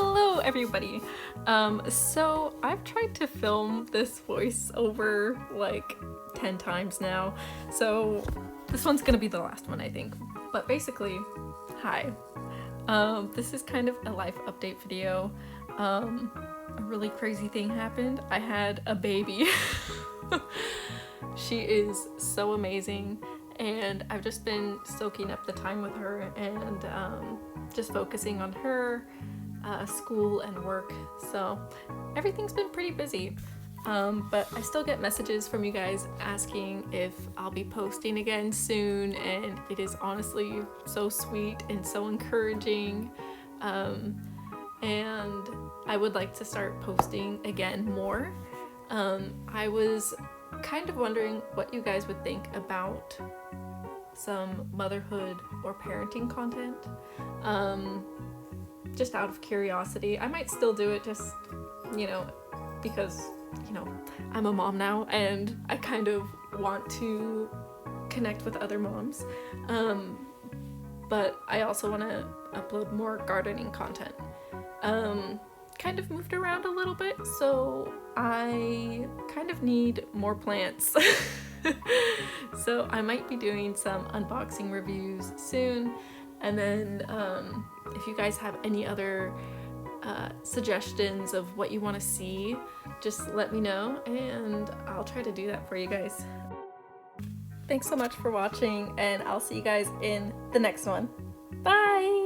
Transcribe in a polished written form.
Hello everybody! So I've tried to film this voiceover like 10 times now, so this one's gonna be the last one I think. But basically, hi. This is kind of a life update video. A really crazy thing happened. I had a baby. She is so amazing and I've just been soaking up the time with her and just focusing on her, school and work, so everything's been pretty busy. But I still get messages from you guys asking if I'll be posting again soon, and it is honestly so sweet and so encouraging. And I would like to start posting again more. I was kind of wondering what you guys would think about some motherhood or parenting content. Just out of curiosity. I might still do it just, because, I'm a mom now and I kind of want to connect with other moms. But I also want to upload more gardening content. Kind of moved around a little bit, so I kind of need more plants. So I might be doing some unboxing reviews soon, and then if you guys have any other suggestions of what you want to see, just let me know and I'll try to do that for you guys. Thanks so much for watching, and I'll see you guys in the next one. Bye!